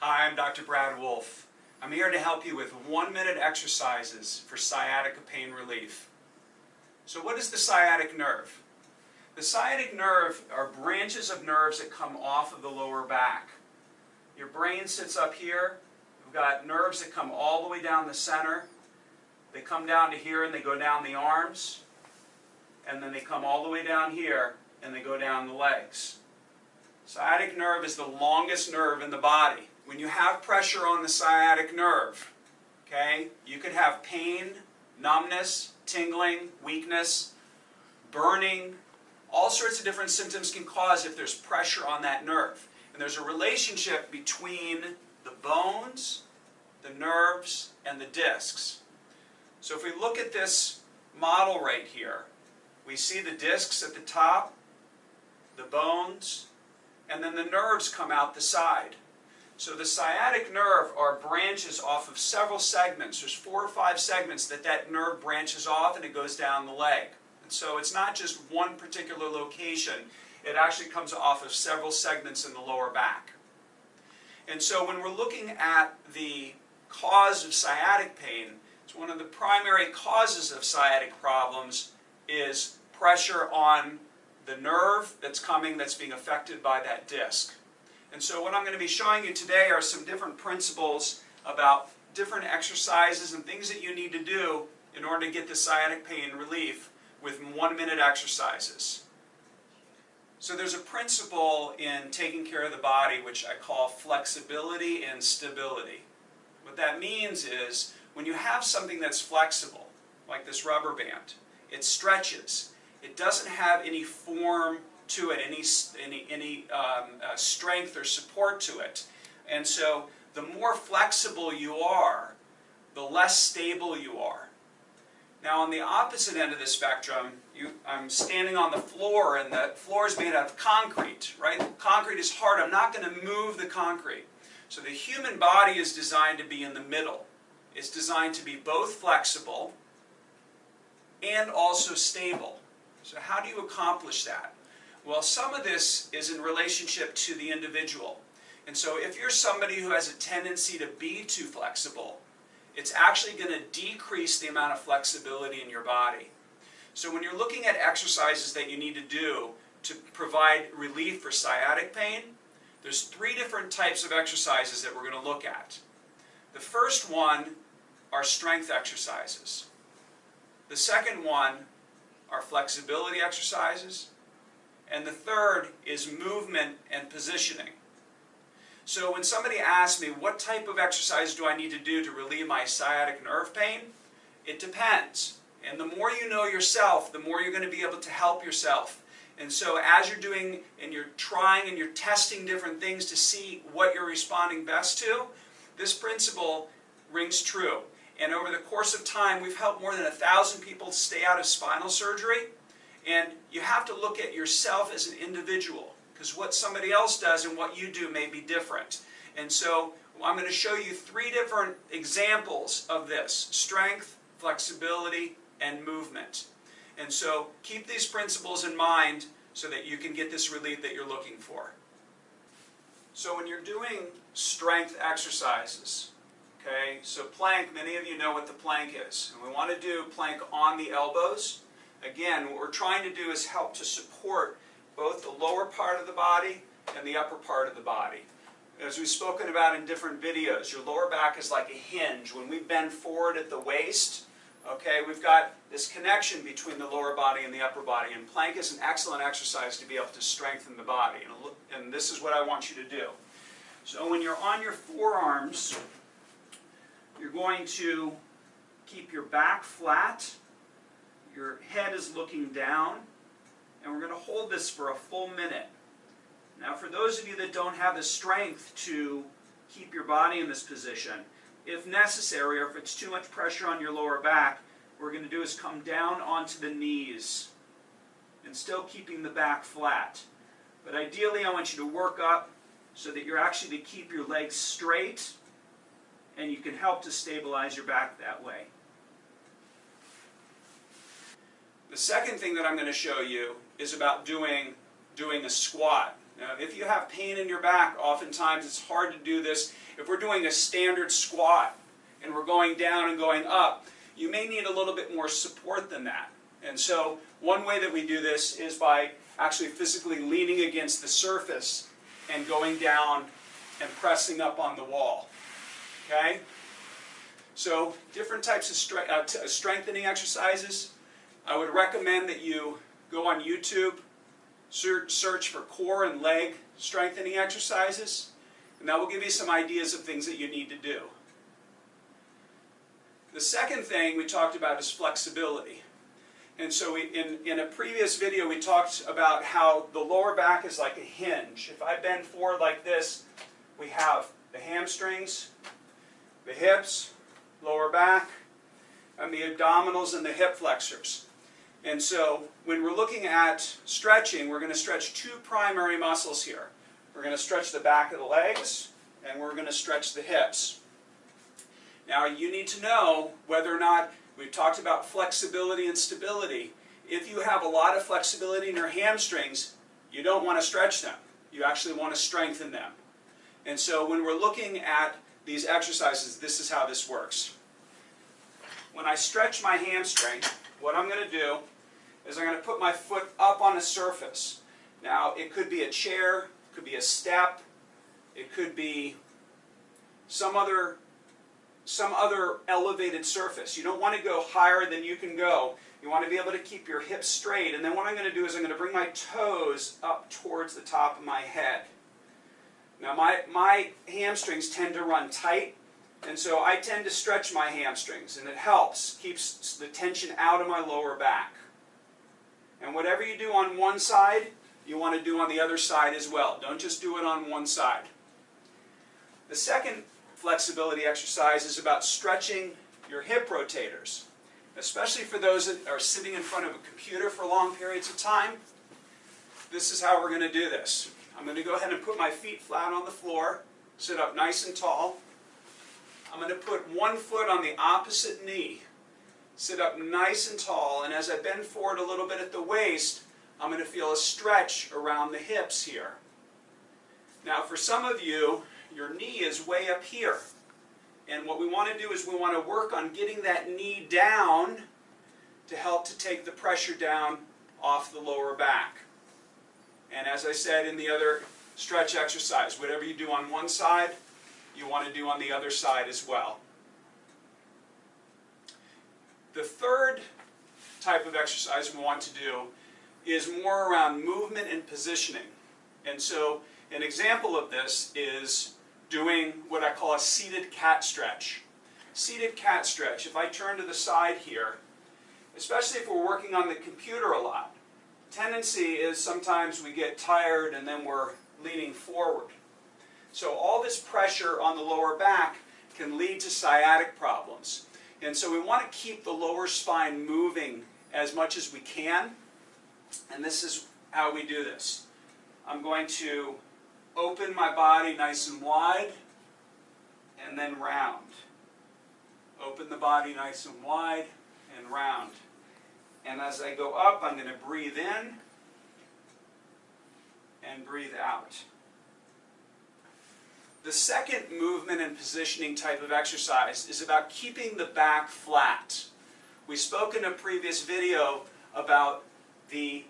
Hi, I'm Dr. Brad Wolf. I'm here to help you with 1-minute exercises for sciatica pain relief. So what is the sciatic nerve? The sciatic nerve are branches of nerves that come off of the lower back. Your brain sits up here. We've got nerves that come all the way down the center. They come down to here and they go down the arms. And then they come all the way down here and they go down the legs. Sciatic nerve is the longest nerve in the body. When you have pressure on the sciatic nerve, okay, you could have pain, numbness, tingling, weakness, burning. All sorts of different symptoms can cause if there's pressure on that nerve. And there's a relationship between the bones, the nerves, and the discs. So if we look at this model right here, we see the discs at the top, the bones, and then the nerves come out the side. So the sciatic nerve are branches off of several segments. There's 4 or 5 segments that nerve branches off and it goes down the leg. And so it's not just one particular location. It actually comes off of several segments in the lower back. And so when we're looking at the cause of sciatic pain, it's one of the primary causes of sciatic problems is pressure on the nerve that's being affected by that disc. And so what I'm going to be showing you today are some different principles about different exercises and things that you need to do in order to get the sciatic pain relief with 1-minute exercises. So there's a principle in taking care of the body which I call flexibility and stability. What that means is when you have something that's flexible, like this rubber band, it stretches. It doesn't have any form to it, any strength or support to it. And so the more flexible you are, the less stable you are. Now on the opposite end of the spectrum, I'm standing on the floor and the floor is made out of concrete, right? Concrete is hard. I'm not going to move the concrete. So the human body is designed to be in the middle. It's designed to be both flexible and also stable. So how do you accomplish that? Well, some of this is in relationship to the individual. And so if you're somebody who has a tendency to be too flexible, it's actually going to decrease the amount of flexibility in your body. So when you're looking at exercises that you need to do to provide relief for sciatic pain, there's 3 different types of exercises that we're going to look at. The first one are strength exercises. The second one are flexibility exercises. And the third is movement and positioning. So when somebody asks me, what type of exercise do I need to do to relieve my sciatic nerve pain? It depends. And the more you know yourself, the more you're going to be able to help yourself. And so as you're doing and you're trying and you're testing different things to see what you're responding best to, this principle rings true. And over the course of time, we've helped more than 1,000 people stay out of spinal surgery. And you have to look at yourself as an individual, because what somebody else does and what you do may be different. And so I'm going to show you 3 different examples of this: strength, flexibility, and movement. And so keep these principles in mind so that you can get this relief that you're looking for. So when you're doing strength exercises, okay, so plank, many of you know what the plank is. And we want to do plank on the elbows. Again, what we're trying to do is help to support both the lower part of the body and the upper part of the body. As we've spoken about in different videos, your lower back is like a hinge. When we bend forward at the waist, okay, we've got this connection between the lower body and the upper body. And plank is an excellent exercise to be able to strengthen the body. And this is what I want you to do. So when you're on your forearms, you're going to keep your back flat. Your head is looking down, and we're going to hold this for a full minute. Now for those of you that don't have the strength to keep your body in this position, if necessary, or if it's too much pressure on your lower back, what we're going to do is come down onto the knees and still keeping the back flat. But ideally I want you to work up so that you're actually to keep your legs straight, and you can help to stabilize your back that way. The second thing that I'm going to show you is about doing a squat. Now, if you have pain in your back, oftentimes it's hard to do this. If we're doing a standard squat and we're going down and going up, you may need a little bit more support than that. And so one way that we do this is by actually physically leaning against the surface and going down and pressing up on the wall. Okay? So different types of strengthening exercises. I would recommend that you go on YouTube, search for core and leg strengthening exercises, and that will give you some ideas of things that you need to do. The second thing we talked about is flexibility. And so in a previous video we talked about how the lower back is like a hinge. If I bend forward like this, we have the hamstrings, the hips, lower back, and the abdominals and the hip flexors. And so when we're looking at stretching, we're going to stretch two primary muscles here. We're going to stretch the back of the legs, and we're going to stretch the hips. Now you need to know whether or not, we've talked about flexibility and stability. If you have a lot of flexibility in your hamstrings, you don't want to stretch them. You actually want to strengthen them. And so when we're looking at these exercises, this is how this works. When I stretch my hamstring, what I'm going to do is I'm going to put my foot up on a surface. Now it could be a chair, it could be a step, it could be some other elevated surface. You don't want to go higher than you can go. You want to be able to keep your hips straight. And then what I'm going to do is I'm going to bring my toes up towards the top of my head. Now my hamstrings tend to run tight, and so I tend to stretch my hamstrings, and it helps, keeps the tension out of my lower back. And whatever you do on one side, you want to do on the other side as well. Don't just do it on one side. The second flexibility exercise is about stretching your hip rotators, especially for those that are sitting in front of a computer for long periods of time. This is how we're going to do this. I'm going to go ahead and put my feet flat on the floor, sit up nice and tall. I'm going to put one foot on the opposite knee, sit up nice and tall, and as I bend forward a little bit at the waist, I'm going to feel a stretch around the hips here. Now for some of you, your knee is way up here. And what we want to do is we want to work on getting that knee down to help to take the pressure down off the lower back. And as I said in the other stretch exercise, whatever you do on one side, you want to do on the other side as well. The third type of exercise we want to do is more around movement and positioning. And so an example of this is doing what I call a seated cat stretch. Seated cat stretch, if I turn to the side here, especially if we're working on the computer a lot, tendency is sometimes we get tired and then we're leaning forward. So all this pressure on the lower back can lead to sciatic problems. And so we want to keep the lower spine moving as much as we can. And this is how we do this. I'm going to open my body nice and wide and then round. Open the body nice and wide and round. And as I go up, I'm going to breathe in and breathe out. The second movement and positioning type of exercise is about keeping the back flat. We spoke in a previous video about the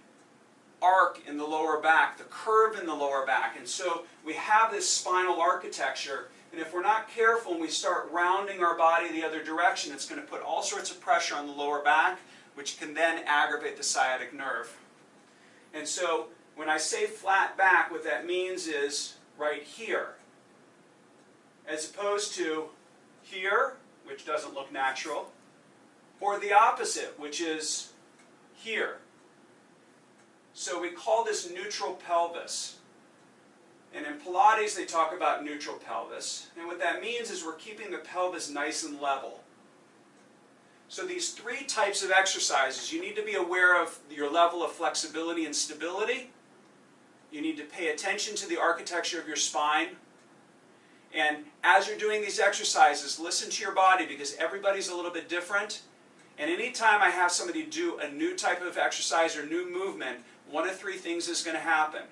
arc in the lower back, the curve in the lower back. And so we have this spinal architecture, and if we're not careful and we start rounding our body the other direction, it's going to put all sorts of pressure on the lower back, which can then aggravate the sciatic nerve. And so when I say flat back, what that means is right here, as opposed to here, which doesn't look natural, or the opposite, which is here. So we call this neutral pelvis. And in Pilates they talk about neutral pelvis. And what that means is we're keeping the pelvis nice and level. So these three types of exercises, you need to be aware of your level of flexibility and stability. You need to pay attention to the architecture of your spine. And as you're doing these exercises, listen to your body, because everybody's a little bit different. And anytime I have somebody do a new type of exercise or new movement, one of three things is going to happen.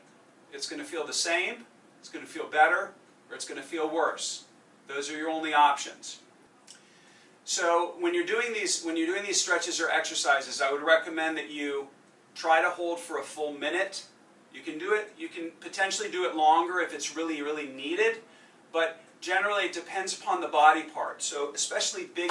It's going to feel the same, it's going to feel better, or it's going to feel worse. Those are your only options. So when you're doing these stretches or exercises, I would recommend that you try to hold for a full minute. You can potentially do it longer if it's really, really needed, but generally it depends upon the body part. So especially big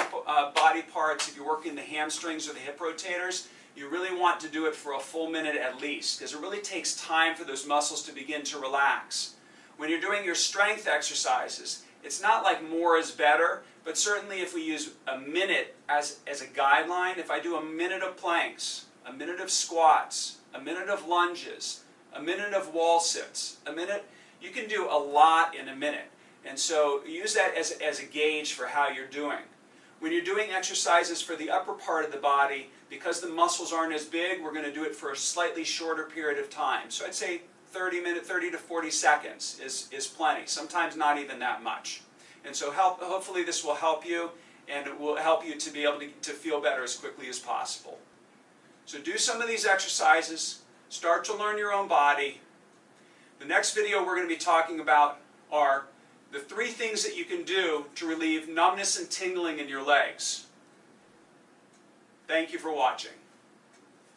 body parts, if you're working the hamstrings or the hip rotators, you really want to do it for a full minute at least, because it really takes time for those muscles to begin to relax. When you're doing your strength exercises, it's not like more is better, but certainly if we use a minute as a guideline, if I do a minute of planks, a minute of squats, a minute of lunges, a minute of wall sits, a minute, you can do a lot in a minute. And so use that as a gauge for how you're doing. When you're doing exercises for the upper part of the body, because the muscles aren't as big, we're going to do it for a slightly shorter period of time. So I'd say 30 to 40 seconds is plenty, sometimes not even that much. And so hopefully this will help you, and it will help you to be able to feel better as quickly as possible. So do some of these exercises, start to learn your own body. The next video we're going to be talking about are the 3 things that you can do to relieve numbness and tingling in your legs. Thank you for watching.